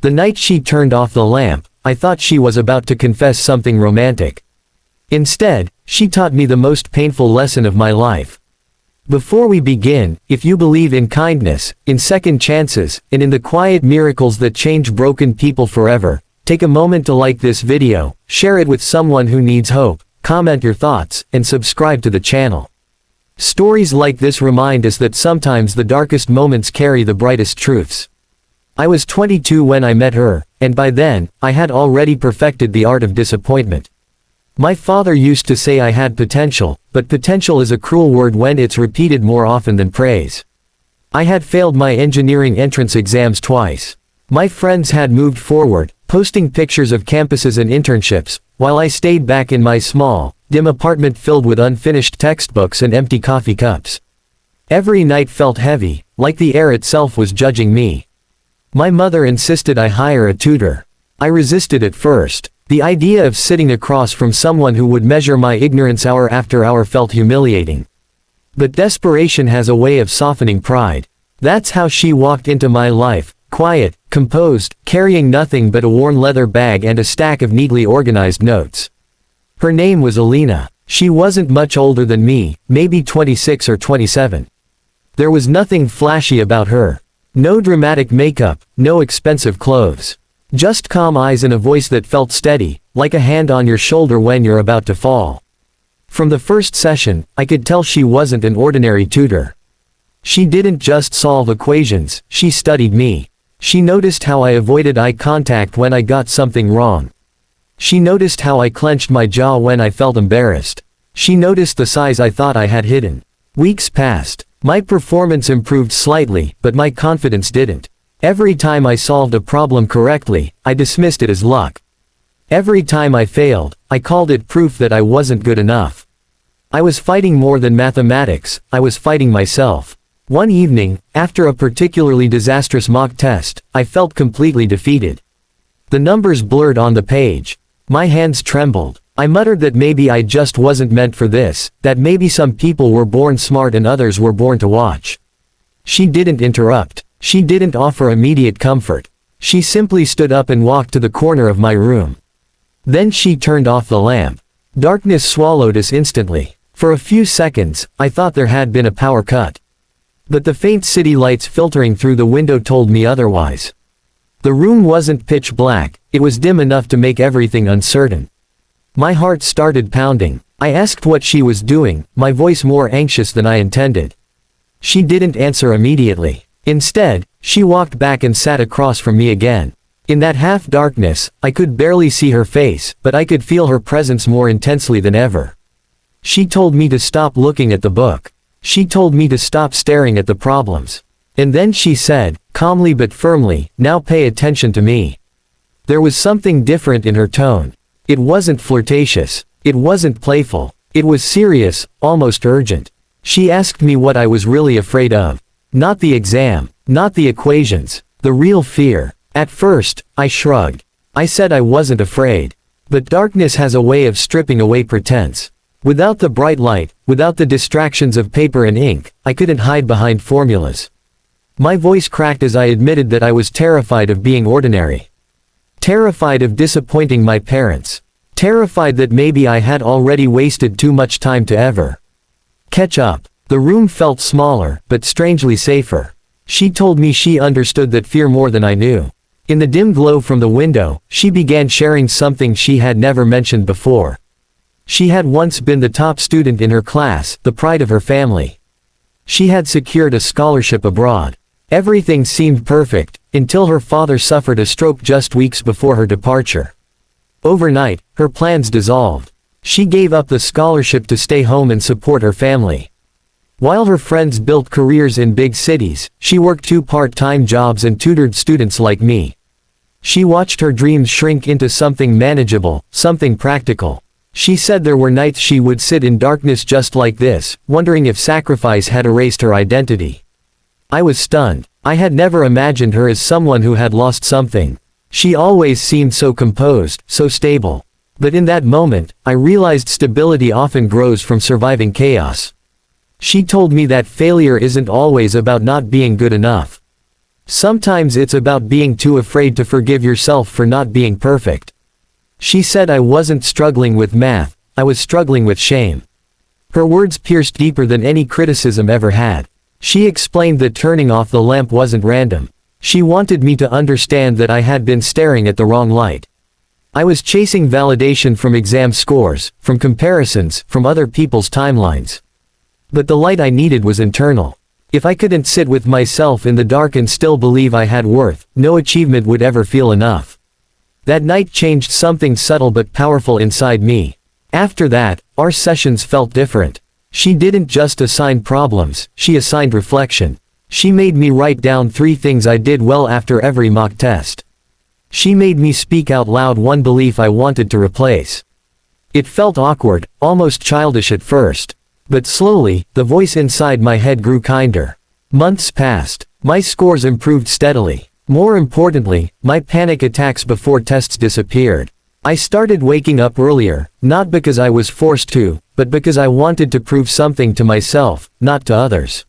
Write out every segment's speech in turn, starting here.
The night she turned off the lamp, I thought she was about to confess something romantic. Instead, she taught me the most painful lesson of my life. Before we begin, if you believe in kindness, in second chances, and in the quiet miracles that change broken people forever, take a moment to like this video, share it with someone who needs hope, comment your thoughts, and subscribe to the channel. Stories like this remind us that sometimes the darkest moments carry the brightest truths. I was 22 when I met her, and by then, I had already perfected the art of disappointment. My father used to say I had potential, but potential is a cruel word when it's repeated more often than praise. I had failed my engineering entrance exams twice. My friends had moved forward, posting pictures of campuses and internships, while I stayed back in my small, dim apartment filled with unfinished textbooks and empty coffee cups. Every night felt heavy, like the air itself was judging me. My mother insisted I hire a tutor. I resisted at first. The idea of sitting across from someone who would measure my ignorance hour after hour felt humiliating. But desperation has a way of softening pride. That's how she walked into my life, quiet, composed, carrying nothing but a worn leather bag and a stack of neatly organized notes. Her name was Alina. She wasn't much older than me, maybe 26 or 27. There was nothing flashy about her. No dramatic makeup, no expensive clothes. Just calm eyes and a voice that felt steady, like a hand on your shoulder when you're about to fall. From the first session, I could tell she wasn't an ordinary tutor. She didn't just solve equations, she studied me. She noticed how I avoided eye contact when I got something wrong. She noticed how I clenched my jaw when I felt embarrassed. She noticed the size I thought I had hidden. Weeks passed. My performance improved slightly, but my confidence didn't. Every time I solved a problem correctly, I dismissed it as luck. Every time I failed, I called it proof that I wasn't good enough. I was fighting more than mathematics, I was fighting myself. One evening, after a particularly disastrous mock test, I felt completely defeated. The numbers blurred on the page. My hands trembled. I muttered that maybe I just wasn't meant for this, that maybe some people were born smart and others were born to watch. She didn't interrupt. She didn't offer immediate comfort. She simply stood up and walked to the corner of my room. Then she turned off the lamp. Darkness swallowed us instantly. For a few seconds, I thought there had been a power cut. But the faint city lights filtering through the window told me otherwise. The room wasn't pitch black, it was dim enough to make everything uncertain. My heart started pounding. I asked what she was doing, my voice more anxious than I intended. She didn't answer immediately. Instead, she walked back and sat across from me again. In that half-darkness, I could barely see her face, but I could feel her presence more intensely than ever. She told me to stop looking at the book. She told me to stop staring at the problems. And then she said, calmly but firmly, "Now pay attention to me." There was something different in her tone. It wasn't flirtatious. It wasn't playful. It was serious, almost urgent. She asked me what I was really afraid of. Not the exam, not the equations, the real fear. At first, I shrugged. I said I wasn't afraid. But darkness has a way of stripping away pretense. Without the bright light, without the distractions of paper and ink, I couldn't hide behind formulas. My voice cracked as I admitted that I was terrified of being ordinary. Terrified of disappointing my parents. Terrified that maybe I had already wasted too much time to ever catch up. The room felt smaller, but strangely safer. She told me she understood that fear more than I knew. In the dim glow from the window, she began sharing something she had never mentioned before. She had once been the top student in her class, the pride of her family. She had secured a scholarship abroad. Everything seemed perfect, until her father suffered a stroke just weeks before her departure. Overnight, her plans dissolved. She gave up the scholarship to stay home and support her family. While her friends built careers in big cities, she worked 2 part-time jobs and tutored students like me. She watched her dreams shrink into something manageable, something practical. She said there were nights she would sit in darkness just like this, wondering if sacrifice had erased her identity. I was stunned. I had never imagined her as someone who had lost something. She always seemed so composed, so stable. But in that moment, I realized stability often grows from surviving chaos. She told me that failure isn't always about not being good enough. Sometimes it's about being too afraid to forgive yourself for not being perfect. She said I wasn't struggling with math, I was struggling with shame. Her words pierced deeper than any criticism ever had. She explained that turning off the lamp wasn't random. She wanted me to understand that I had been staring at the wrong light. I was chasing validation from exam scores, from comparisons, from other people's timelines. But the light I needed was internal. If I couldn't sit with myself in the dark and still believe I had worth, no achievement would ever feel enough. That night changed something subtle but powerful inside me. After that, our sessions felt different. She didn't just assign problems, she assigned reflection. She made me write down 3 things I did well after every mock test. She made me speak out loud one belief I wanted to replace. It felt awkward, almost childish at first. But slowly, the voice inside my head grew kinder. Months passed. My scores improved steadily. More importantly, my panic attacks before tests disappeared. I started waking up earlier, not because I was forced to, but because I wanted to prove something to myself, not to others.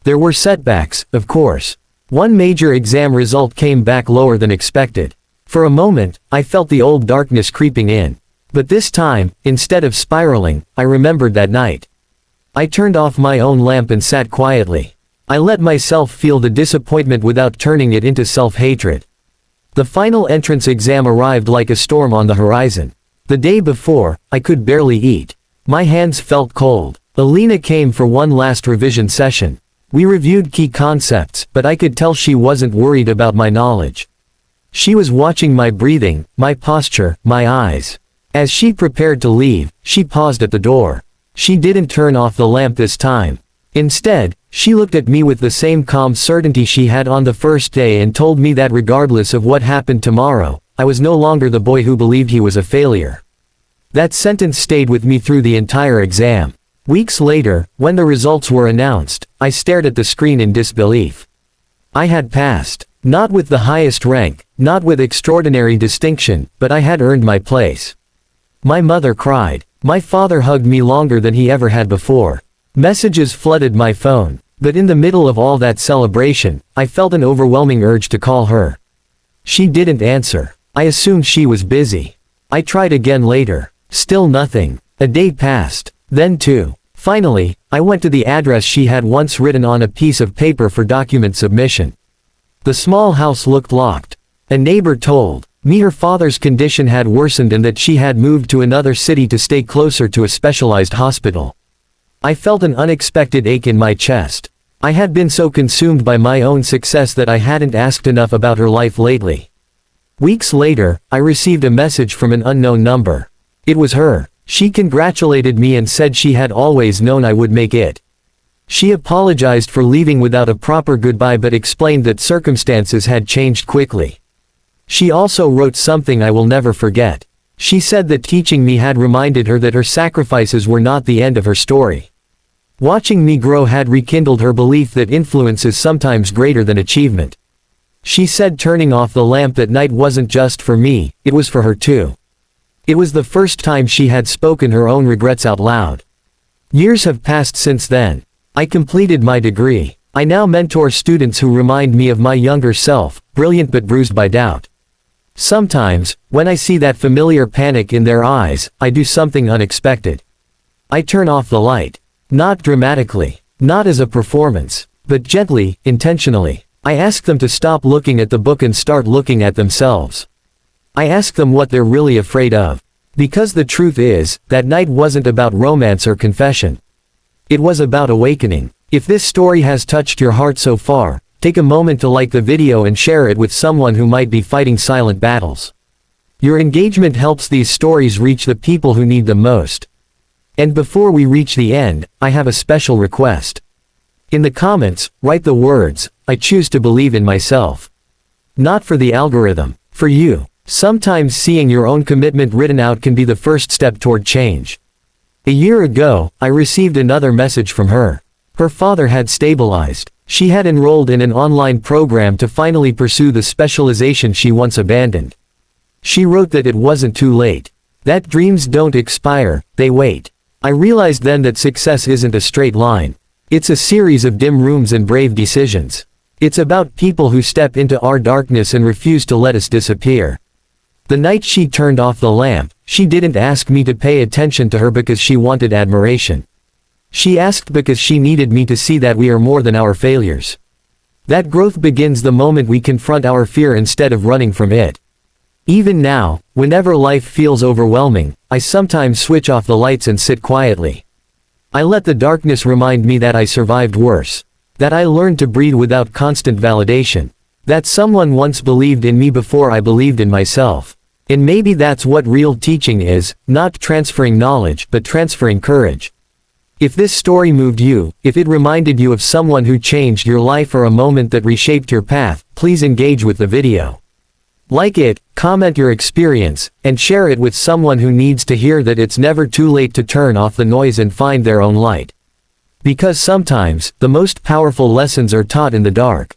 There were setbacks, of course. One major exam result came back lower than expected. For a moment, I felt the old darkness creeping in. But this time, instead of spiraling, I remembered that night. I turned off my own lamp and sat quietly. I let myself feel the disappointment without turning it into self-hatred. The final entrance exam arrived like a storm on the horizon. The day before, I could barely eat. My hands felt cold. Alina came for one last revision session. We reviewed key concepts, but I could tell she wasn't worried about my knowledge. She was watching my breathing, my posture, my eyes. As she prepared to leave, she paused at the door. She didn't turn off the lamp this time. Instead, she looked at me with the same calm certainty she had on the first day and told me that regardless of what happened tomorrow, I was no longer the boy who believed he was a failure. That sentence stayed with me through the entire exam. Weeks later, when the results were announced, I stared at the screen in disbelief. I had passed. Not with the highest rank, not with extraordinary distinction, but I had earned my place. My mother cried. My father hugged me longer than he ever had before. Messages flooded my phone, but in the middle of all that celebration, I felt an overwhelming urge to call her. She didn't answer. I assumed she was busy. I tried again later. Still nothing. A day passed. Then 2. Finally, I went to the address she had once written on a piece of paper for document submission. The small house looked locked. A neighbor told me her father's condition had worsened and that she had moved to another city to stay closer to a specialized hospital. I felt an unexpected ache in my chest. I had been so consumed by my own success that I hadn't asked enough about her life lately. Weeks later, I received a message from an unknown number. It was her. She congratulated me and said she had always known I would make it. She apologized for leaving without a proper goodbye but explained that circumstances had changed quickly. She also wrote something I will never forget. She said that teaching me had reminded her that her sacrifices were not the end of her story. Watching me grow had rekindled her belief that influence is sometimes greater than achievement. She said turning off the lamp that night wasn't just for me, it was for her too. It was the first time she had spoken her own regrets out loud. Years have passed since then. I completed my degree. I now mentor students who remind me of my younger self, brilliant but bruised by doubt. Sometimes, when I see that familiar panic in their eyes, I do something unexpected. I turn off the light. Not dramatically, not as a performance, but gently, intentionally. I ask them to stop looking at the book and start looking at themselves. I ask them what they're really afraid of. Because the truth is, that night wasn't about romance or confession. It was about awakening. If this story has touched your heart so far, take a moment to like the video and share it with someone who might be fighting silent battles. Your engagement helps these stories reach the people who need them most. And before we reach the end, I have a special request. In the comments, write the words, "I choose to believe in myself." Not for the algorithm, for you. Sometimes seeing your own commitment written out can be the first step toward change. A year ago, I received another message from her. Her father had stabilized. She had enrolled in an online program to finally pursue the specialization she once abandoned. She wrote that it wasn't too late. That dreams don't expire, they wait. I realized then that success isn't a straight line. It's a series of dim rooms and brave decisions. It's about people who step into our darkness and refuse to let us disappear. The night she turned off the lamp, she didn't ask me to pay attention to her because she wanted admiration. She asked because she needed me to see that we are more than our failures. That growth begins the moment we confront our fear instead of running from it. Even now, whenever life feels overwhelming, I sometimes switch off the lights and sit quietly. I let the darkness remind me that I survived worse. That I learned to breathe without constant validation. That someone once believed in me before I believed in myself. And maybe that's what real teaching is, not transferring knowledge, but transferring courage. If this story moved you, if it reminded you of someone who changed your life or a moment that reshaped your path, please engage with the video. Like it, comment your experience, and share it with someone who needs to hear that it's never too late to turn off the noise and find their own light. Because sometimes, the most powerful lessons are taught in the dark.